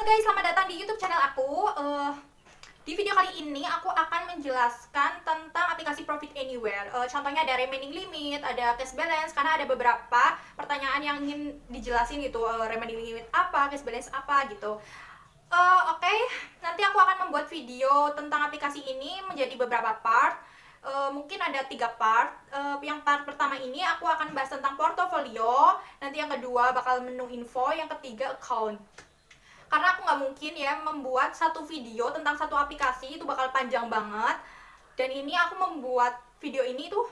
guys, selamat datang di YouTube channel aku. Di video kali ini aku akan menjelaskan tentang aplikasi Profit Anywhere. Contohnya ada remaining limit, ada cash balance, karena ada beberapa pertanyaan yang ingin dijelasin gitu. Remaining limit apa, cash balance apa gitu. Oke, nanti aku akan membuat video tentang aplikasi ini menjadi beberapa part. Mungkin ada 3 part. Yang part pertama ini aku akan bahas tentang portofolio. Nanti yang kedua bakal menu info, yang ketiga account. Karena aku nggak mungkin ya membuat satu video tentang satu aplikasi, itu bakal panjang banget. Dan ini aku membuat video ini tuh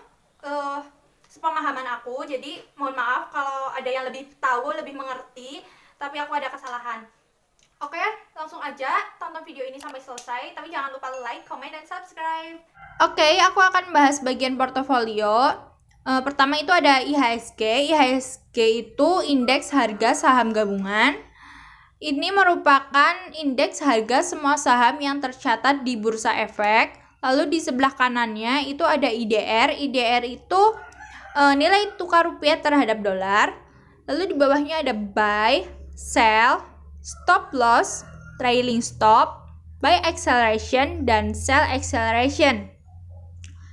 sepemahaman aku. Jadi mohon maaf kalau ada yang lebih tahu, lebih mengerti, tapi aku ada kesalahan. Oke, langsung aja tonton video ini sampai selesai. Tapi jangan lupa like, comment, dan subscribe. Oke, aku akan bahas bagian portofolio. Pertama itu ada IHSG. IHSG itu indeks harga saham gabungan. Ini merupakan indeks harga semua saham yang tercatat di Bursa Efek. Lalu di sebelah kanannya itu ada IDR. IDR itu nilai tukar rupiah terhadap dolar. Lalu di bawahnya ada buy, sell, stop loss, trailing stop, buy acceleration, dan sell acceleration.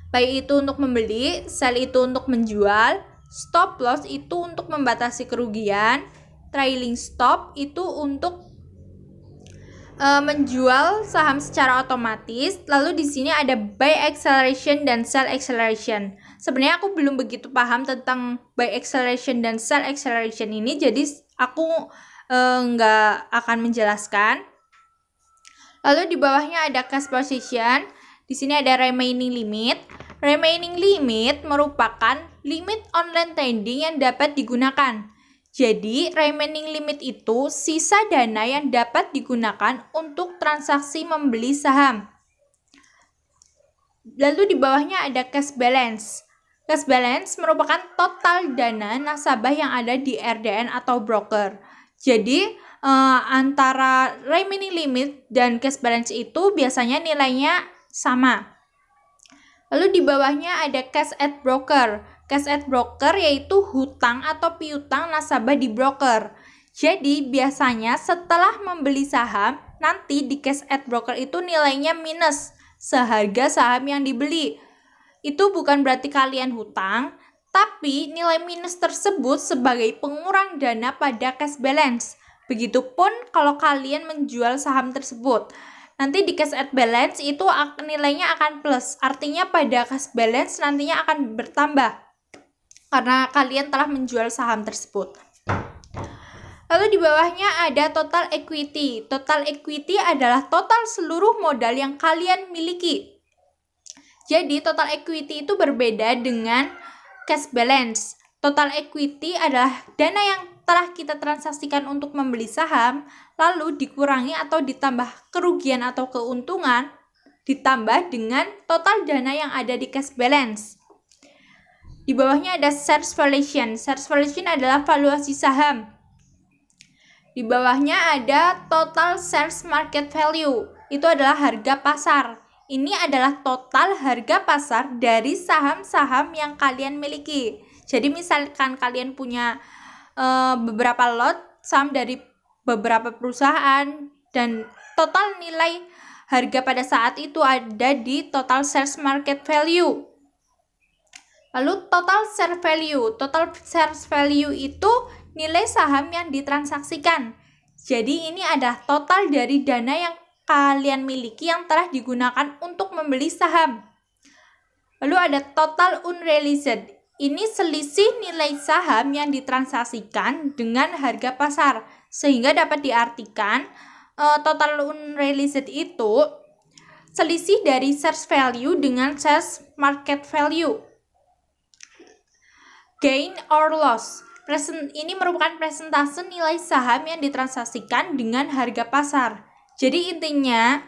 Buy itu untuk membeli, sell itu untuk menjual, stop loss itu untuk membatasi kerugian, trailing stop itu untuk menjual saham secara otomatis. Lalu di sini ada buy acceleration dan sell acceleration. Sebenarnya aku belum begitu paham tentang buy acceleration dan sell acceleration ini, jadi aku nggak akan menjelaskan. Lalu di bawahnya ada cash position. Di sini ada remaining limit. Remaining limit merupakan limit online trading yang dapat digunakan. Jadi, remaining limit itu sisa dana yang dapat digunakan untuk transaksi membeli saham. Lalu di bawahnya ada cash balance. Cash balance merupakan total dana nasabah yang ada di RDN atau broker. Jadi, antara remaining limit dan cash balance itu biasanya nilainya sama. Lalu di bawahnya ada cash at broker. Cash at broker yaitu hutang atau piutang nasabah di broker. Jadi biasanya setelah membeli saham, nanti di cash at broker itu nilainya minus seharga saham yang dibeli. Itu bukan berarti kalian hutang, tapi nilai minus tersebut sebagai pengurang dana pada cash balance. Begitupun kalau kalian menjual saham tersebut. Nanti di cash at balance itu nilainya akan plus. Artinya pada cash balance nantinya akan bertambah karena kalian telah menjual saham tersebut. Lalu di bawahnya ada total equity. Total equity adalah total seluruh modal yang kalian miliki. Jadi total equity itu berbeda dengan cash balance. Total equity adalah dana yang telah kita transaksikan untuk membeli saham, lalu dikurangi atau ditambah kerugian atau keuntungan, ditambah dengan total dana yang ada di cash balance. Di bawahnya ada shares valuation. Shares valuation adalah valuasi saham. Di bawahnya ada total shares market value. Itu adalah harga pasar. Ini adalah total harga pasar dari saham-saham yang kalian miliki. Jadi misalkan kalian punya beberapa lot saham dari beberapa perusahaan dan total nilai harga pada saat itu ada di total shares market value. Lalu total share value. Total share value itu nilai saham yang ditransaksikan. Jadi ini adalah total dari dana yang kalian miliki yang telah digunakan untuk membeli saham. Lalu ada total unrealized. Ini selisih nilai saham yang ditransaksikan dengan harga pasar. Sehingga dapat diartikan total unrealized itu selisih dari shares value dengan shares market value. Gain or loss. Ini merupakan presentase nilai saham yang ditransaksikan dengan harga pasar. Jadi intinya,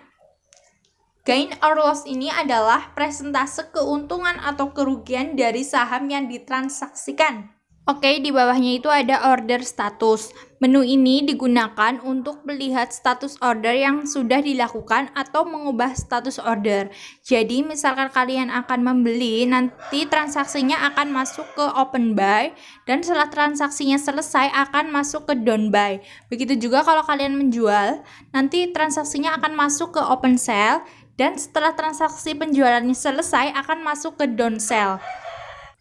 gain or loss ini adalah presentase keuntungan atau kerugian dari saham yang ditransaksikan. Oke, di bawahnya itu ada order status. Menu ini digunakan untuk melihat status order yang sudah dilakukan atau mengubah status order. Jadi, misalkan kalian akan membeli, nanti transaksinya akan masuk ke open buy, dan setelah transaksinya selesai akan masuk ke down buy. Begitu juga kalau kalian menjual, nanti transaksinya akan masuk ke open sell, dan setelah transaksi penjualannya selesai akan masuk ke down sell.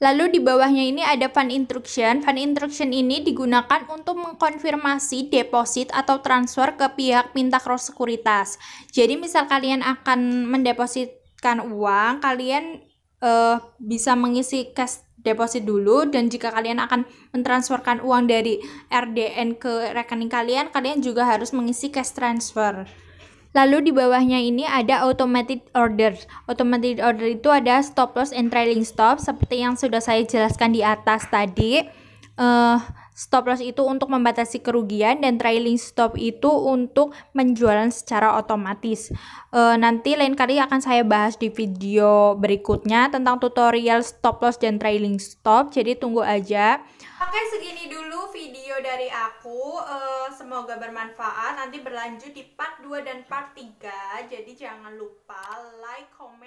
Lalu di bawahnya ini ada fund instruction. Fund instruction ini digunakan untuk mengkonfirmasi deposit atau transfer ke pihak minta cross sekuritas. Jadi misal kalian akan mendepositkan uang, kalian bisa mengisi cash deposit dulu, dan jika kalian akan mentransferkan uang dari RDN ke rekening kalian, kalian juga harus mengisi cash transfer. Lalu di bawahnya ini ada automated order. Automated order itu ada stop loss and trailing stop, seperti yang sudah saya jelaskan di atas tadi. Stop loss itu untuk membatasi kerugian, dan trailing stop itu untuk penjualan secara otomatis. Nanti lain kali akan saya bahas di video berikutnya tentang tutorial stop loss dan trailing stop, jadi tunggu aja. Oke, segini dulu video dari aku. Semoga bermanfaat. Nanti berlanjut di part 2 dan part 3. Jadi jangan lupa like, comment,